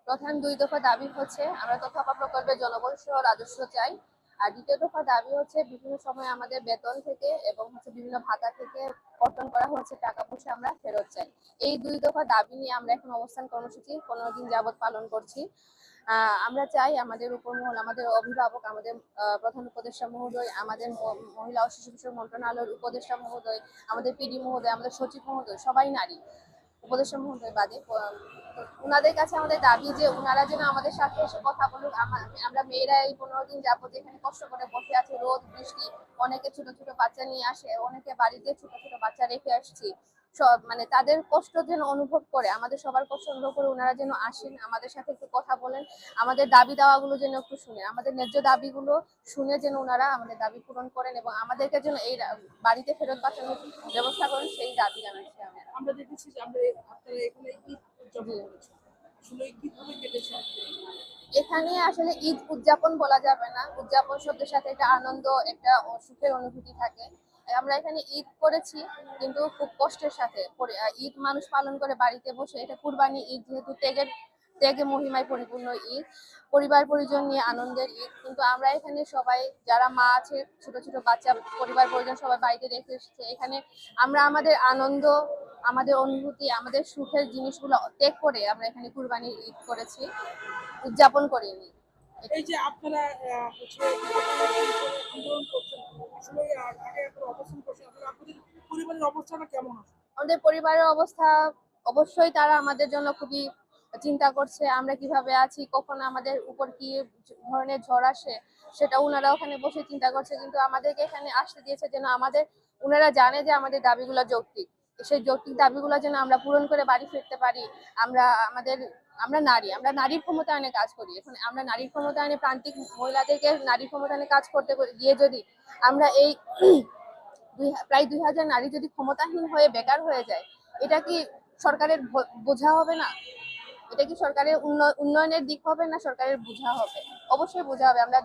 প্রধান দুই দফা দাবি হচ্ছে আমরা তথ্য প্রকল্পে জনবল সহ রাজস্ব চাই। আর দ্বিতীয় দফা দাবি হচ্ছে বিভিন্ন সময় আমাদের বেতন থেকে এবং বিভিন্ন ভাতা থেকে কর্তন করা হচ্ছে টাকা পয়সা আমরা ফেরত চাই। এই দুই দফা দাবি নিয়ে আমরা এখন অবস্থান কর্মসূচি 15 দিন যাবত পালন করছি। আমরা চাই আমাদের উপরমহল, আমাদের অভিভাবক, আমাদের প্রধান উপদেষ্টা মহোদয়, আমাদের মহিলা ও শিশু বিষয়ক মন্ত্রণালয়ের উপদেষ্টা মহোদয়, আমাদের পিডি মহোদয়, আমাদের সচিব মহোদয় সবাই নারী, উপদেষ্টা মহোদয় বাদে ওনাদের কাছে আমাদের দাবি যে ওনারা যেন আমাদের সাথে এসে কথা বলুক। আমরা মেয়েরা এই 15 দিন যাবত এখানে কষ্ট করে বসে আছি, রোদ বৃষ্টি, অনেকে ছোট ছোট বাচ্চা নিয়ে আসে, অনেকে বাড়িতে ছোট ছোট বাচ্চা রেখে আসছি। সব তাদের কষ্ট যেন অনুভব করে, আমাদের সবার কষ্ট অনুভব করে ওনারা যেন আসেন, আমাদের সাথে একটু কথা বলেন, আমাদের দাবি দাওয়াগুলো যেন একটু শুনে, আমাদের ন্যায্য দাবিগুলো শুনে যেন ওনারা আমাদের দাবি পূরণ করেন এবং আমাদেরকে যেন এই বাড়িতে ফেরত পাঠানোর ব্যবস্থা করেন, সেই দাবি জানাচ্ছি। আমরা দেখেছি যে আপনারা এখানে ঈদ উদযাপন করেছেন, আসলে কিভাবে কেটেছে? এখানে আসলে ঈদ উদযাপন বলা যাবে না, উদযাপন শব্দের সাথে একটা আনন্দ, একটা সুখের অনুভূতি থাকে। আমরা এখানে ঈদ করেছি কিন্তু খুব কষ্টের সাথে। ঈদ মানুষ পালন করে বাড়িতে বসে, এটা কুরবানি ঈদ, যেহেতু ত্যাগে মহিমায় পরিপূর্ণ ঈদ, পরিবার পরিজন নিয়ে আনন্দের ঈদ। কিন্তু আমরা এখানে সবাই যারা মা আছে, ছোট ছোট বাচ্চা, পরিবার পরিজন সবাই বাড়িতে রেখে এসেছে। এখানে আমরা আমাদের আনন্দ, আমাদের অনুভূতি, আমাদের সুখের জিনিসগুলো ত্যাগ করে আমরা এখানে কুরবানির ঈদ করেছি, উদযাপন করিনি। এই যে আপনারা হচ্ছে আন্দোলন করছেন, আসলে আগে এখন অবস্থান করছেন, আসলে আপনাদের পরিবারের অবস্থাটা কেমন আছে? আমাদের পরিবারের অবস্থা, অবশ্যই তারা আমাদের জন্য খুবই চিন্তা করছে, আমরা কিভাবে আছি, কখন আমাদের উপর কি ধরনের ঝড় আসে, সেটা ওনারা ওখানে বসে চিন্তা করছে। কিন্তু আমাদেরকে এখানে আসতে দিয়েছে যেন ওনারা জানে যে আমাদের দাবিগুলো যৌক্তিক, সেই যৌক্তিক দাবিগুলো যেন আমরা পূরণ করে বাড়ি ফিরতে পারি। আমরা আমাদের আমরা নারী, আমরা নারীর ক্ষমতায়নে কাজ করি। এখন আমরা নারীর ক্ষমতায়নে, প্রান্তিক মহিলাদেরকে নারীর ক্ষমতায়নে কাজ করতে গিয়ে যদি আমরা এই প্রায় 2000 নারী যদি ক্ষমতাহীন হয়ে বেকার হয়ে যায়, এটা কি সরকারের বোঝা হবে না? এটা কি সরকারের উন্নয়নের দিক হবে না সরকারের বোঝা হবে? অবশ্যই বোঝা হবে। আমরা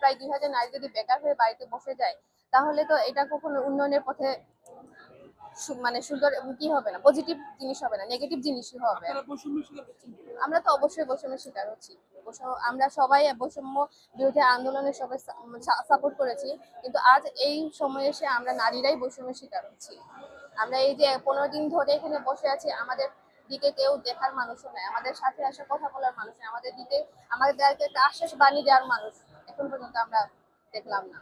প্রায় 2000 নারী যদি বেকার হয়ে বাড়িতে বসে যায়, তাহলে তো এটা কখনো উন্নয়নের পথে সুন্দর কি হবে না, পজিটিভ জিনিস হবে না, নেগেটিভ জিনিসই হবে। আমরা তো অবশ্যই বৈষম্যের শিকার হচ্ছি। আমরা সবাই বৈষম্য বিরোধী আন্দোলনে সবাই সাপোর্ট করেছি, কিন্তু আজ এই সময়ে এসে আমরা নারীরাই বৈষম্যের শিকার হচ্ছি। আমরা এই যে 15 দিন ধরে এখানে বসে আছি, আমাদের দিকে কেউ দেখার মানুষও নাই, আমাদের সাথে আসে কথা বলার মানুষ নেই, আমাদের দিকে আমাদেরকে একটা আশ্বাস বাণী দেওয়ার মানুষ এখন পর্যন্ত আমরা দেখলাম না।